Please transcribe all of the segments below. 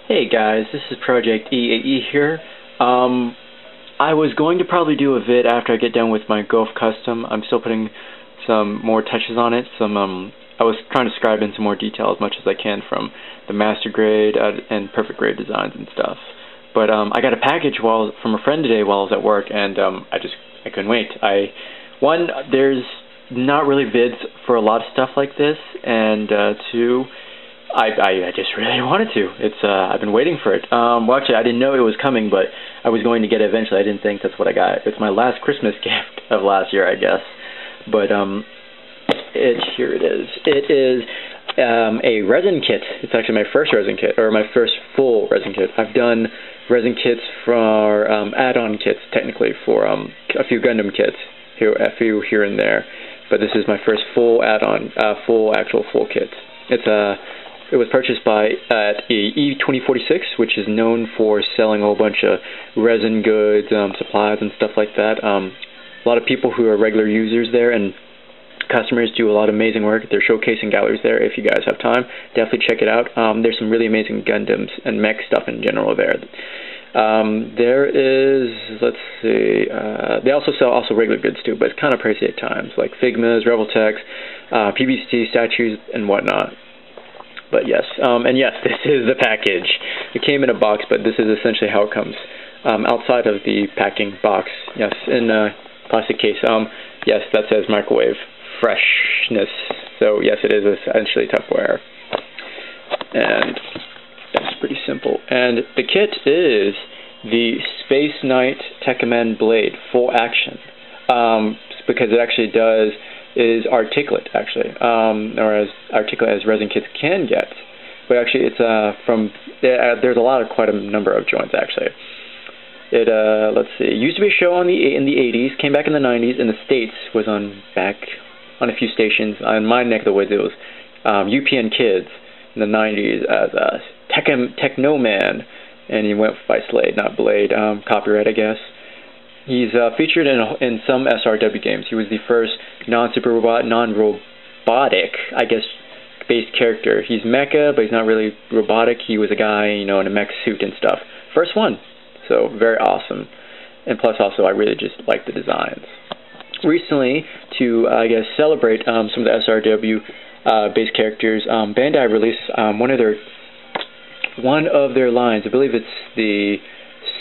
Hey guys, this is projecteae here. I was going to probably do a vid after I get done with my Golf Custom. I'm still putting some more touches on it. I was trying to scribe in some more detail as much as I can from the master grade and perfect grade designs and stuff. But I got a package from a friend today while I was at work, and I couldn't wait. There's not really vids for a lot of stuff like this, and two, I just really wanted to. I've been waiting for it. Well, actually, I didn't know it was coming, but I was going to get it eventually. I didn't think that's what I got. It's my last Christmas gift of last year, I guess. But here it is. It is a resin kit. It's actually my first resin kit, or my first full resin kit. I've done resin kits for add-on kits, technically, for a few Gundam kits, a few here and there. But this is my first full add-on, full kit. It was purchased at E2046, which is known for selling a whole bunch of resin goods, supplies, and stuff like that. A lot of people who are regular users there and customers do a lot of amazing work. They're showcasing galleries there. If you guys have time, definitely check it out. There's some really amazing Gundams and mech stuff in general there. There is, let's see, they also sell regular goods too, but it's kind of pricey at times, like Figmas, Revoltechs, PBC statues, and whatnot. But yes, and yes, this is the package. It came in a box, but this is essentially how it comes. Outside of the packing box, yes, in a plastic case. Yes, that says microwave freshness. So yes, it is essentially Tupperware. And that's pretty simple. And the kit is the Space Knight Tekkaman blade, full action. Because it actually is articulate, actually, or as articulate as resin kits can get. But actually, it's there's quite a number of joints actually. Let's see. It used to be a show in the 80s, came back in the 90s. In the States, was back on a few stations. In my neck of the woods, it was UPN Kids in the 90s as Tekkaman, and he went by Slade, not Blade. Copyright, I guess. He's featured in some SRW games. He was the first non-robotic, I guess, based character. He's mecha, but he's not really robotic. He was a guy, in a mech suit and stuff. First one. So, very awesome. And plus, also, I really just like the designs. Recently, to, I guess, celebrate some of the SRW based characters, Bandai released one of their lines. I believe it's the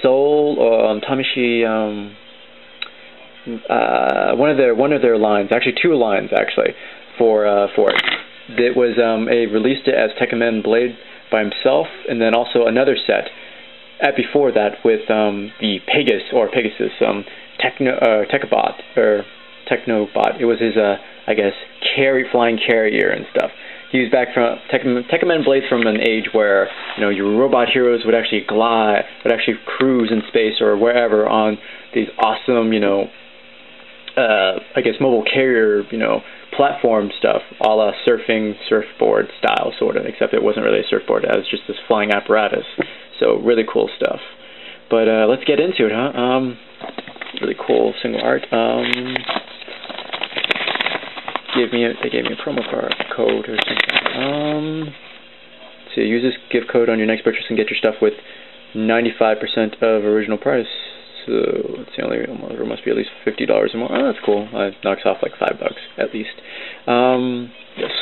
Soul or Tamishi, one of their lines, actually two lines actually for it. It was released it as Tekkaman Blade by himself, and then also another set before that with the Pegasus Tekkabot or Technobot. It was his I guess flying carrier and stuff. He was back from Tekkaman Blades from an age where your robot heroes would actually glide, would actually cruise in space or wherever on these awesome I guess mobile carrier platform stuff, a la surfboard style sort of, except it wasn't really a surfboard, it was just this flying apparatus. So really cool stuff. But let's get into it, huh? Really cool single art. They gave me a promo code or something. So use this gift code on your next purchase and get your stuff with 95% of original price. So let's see, there must be at least $50 or more. Oh, that's cool. It knocks off like $5 at least. Yes.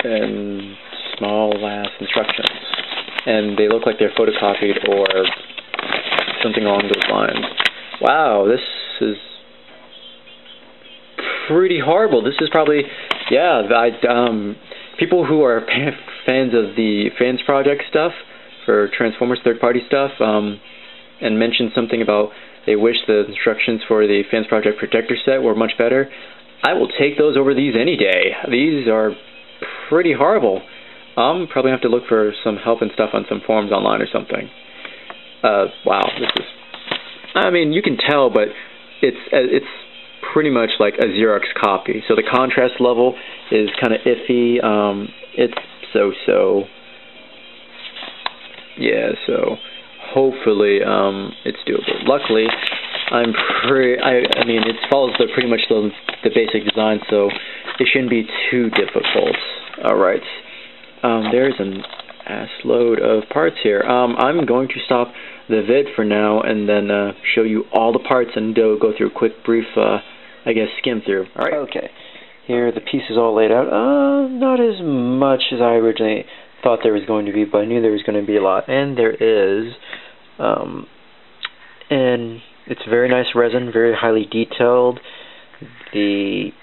And small last instructions. And they look like they're photocopied or something along those lines. Wow, this is pretty horrible. This is probably, people who are fans of the Fans Project stuff for Transformers third-party stuff, and mentioned something about they wish the instructions for the Fans Project Protector set were much better. I will take those over these any day. These are pretty horrible. Probably have to look for some help and stuff on some forums online or something. Wow, this is, I mean, you can tell, but it's pretty much like a Xerox copy. So the contrast level is kind of iffy. It's so. Yeah, so hopefully it's doable. Luckily, I mean, it follows pretty much the basic design, so it shouldn't be too difficult. All right. There's an load of parts here. I'm going to stop the vid for now and then show you all the parts and go through a quick, brief, I guess, skim through. All right. Okay. Here, the piece is all laid out. Not as much as I originally thought there was going to be, but I knew there was going to be a lot, and there is. And it's very nice resin, very highly detailed. Am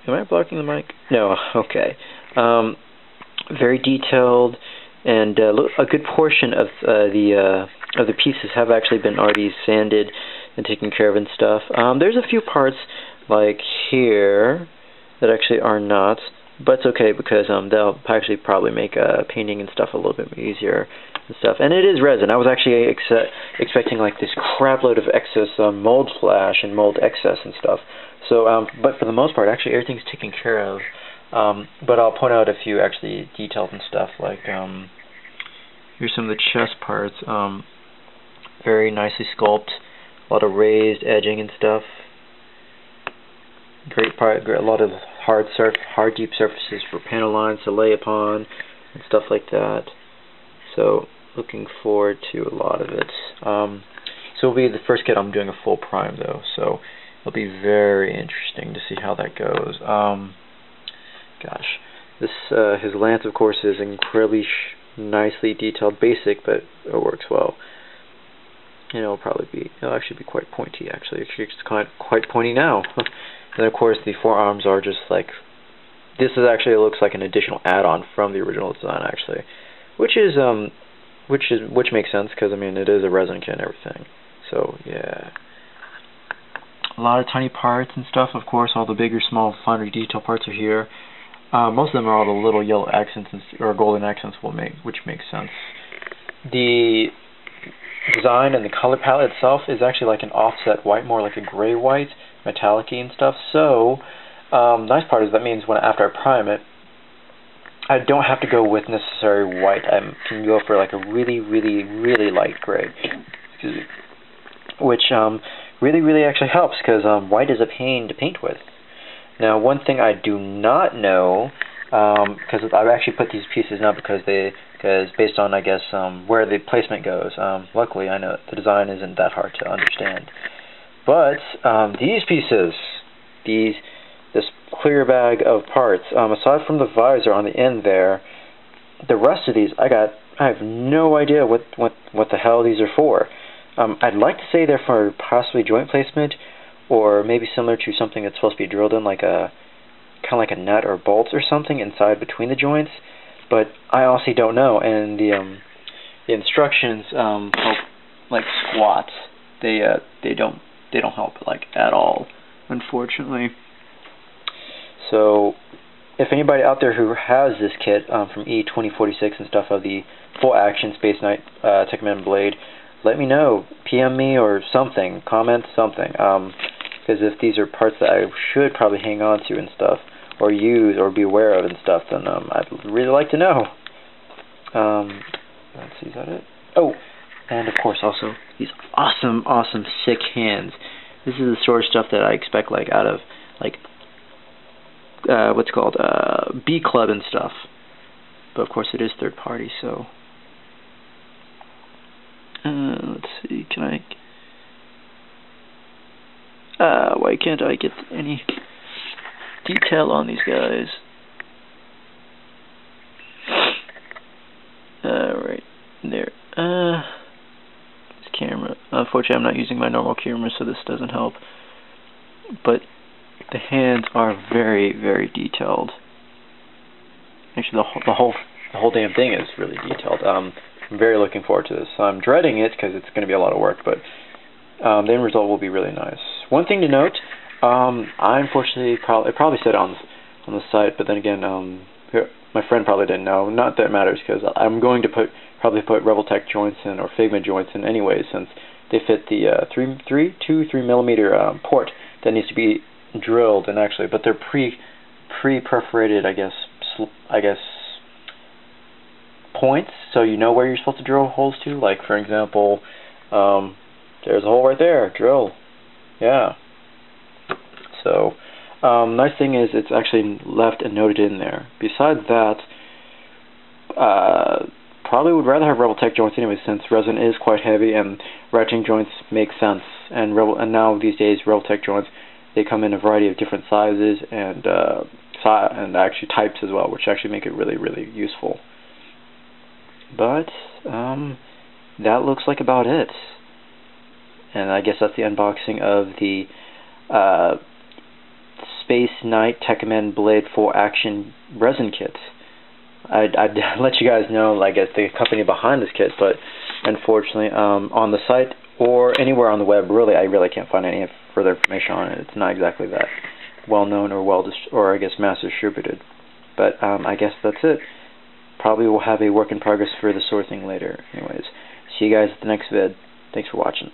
I blocking the mic? No. Okay. Very detailed, and a good portion of the pieces have actually been already sanded and taken care of and stuff. There's a few parts like here that actually are not, but it's okay because they'll actually probably make painting and stuff a little bit easier and stuff. And it is resin. I was actually expecting like this crap load of excess mold flash and mold excess and stuff. So, but for the most part, actually everything's taken care of. But I'll point out a few actually details and stuff, like here's some of the chest parts, very nicely sculpted, a lot of raised edging and stuff. Great part, a lot of hard deep surfaces for panel lines to lay upon and stuff like that. So looking forward to a lot of it. So it'll be the first kit I'm doing a full prime though, so it'll be very interesting to see how that goes. Gosh, this his lance, of course, is incredibly nicely detailed, basic, but it works well. And it'll actually be quite pointy. Actually, it's quite pointy now. And of course, the forearms are just like this. It looks like an additional add-on from the original design, actually, which makes sense because I mean it is a resin kit and everything. So yeah. A lot of tiny parts and stuff, of course. All the bigger, small, finer detail parts are here. Most of them are all the little yellow accents or golden accents, which makes sense. The design and the color palette itself is actually like an offset white, more like a gray white, metallic-y and stuff. So, nice part is that means after I prime it, I don't have to go with necessary white. I can go for like a really, really, really light gray. Excuse me. Which really actually helps because white is a pain to paint with. Now, one thing I do not know, because I've actually put these pieces not because based on I guess where the placement goes. Luckily, I know the design isn't that hard to understand. But these pieces, this clear bag of parts, aside from the visor on the end there, the rest of these I have no idea what the hell these are for. I'd like to say they're for possibly joint placement, or maybe similar to something that's supposed to be drilled in, like kind of like a nut or bolts or something inside between the joints. But I honestly don't know. And the instructions help like squat. They don't help like at all, unfortunately. So if anybody out there who has this kit from E2046 and stuff of the full action Space Knight Tekkaman blade, let me know, PM me or something, comment something, because if these are parts that I should probably hang on to and stuff, or use, or be aware of and stuff, then I'd really like to know. Let's see, is that it? Oh, and of course also, these awesome, sick hands. This is the sort of stuff that I expect like out of, like, what's it called, B Club and stuff. But of course it is third party, so... let's see, can why can't I get any detail on these guys? Right there. This camera. Unfortunately, I'm not using my normal camera, so this doesn't help. But the hands are very detailed. Actually, the whole damn thing is really detailed. I'm very looking forward to this. I'm dreading it because it's going to be a lot of work, but the end result will be really nice. One thing to note, I unfortunately probably said on the site, but then again, my friend probably didn't know. Not that it matters, because I'm going to probably put Revoltech joints in or Figma joints in anyway, since they fit the 3 millimeter port that needs to be drilled, and actually, but they're pre-perforated, I guess points, so you know where you're supposed to drill holes to. Like, for example, there's a hole right there, drill. Yeah. So, nice thing is it's actually left and noted in there. Besides that, probably probably would rather have Rebel-Tec joints anyway, since resin is quite heavy and ranting joints make sense. And now these days Rebel-Tec joints, they come in a variety of different sizes and actually types as well, which actually make it really, really useful. But that looks like about it. And I guess that's the unboxing of the Space Knight Tekkaman Blade Full Action Resin Kit. I'd let you guys know, I guess, the company behind this kit, but unfortunately, on the site or anywhere on the web, I really can't find any further information on it. It's not exactly that well known or I guess mass distributed. But I guess that's it. Probably will have a work in progress for the sourcing later. Anyways, see you guys at the next vid. Thanks for watching.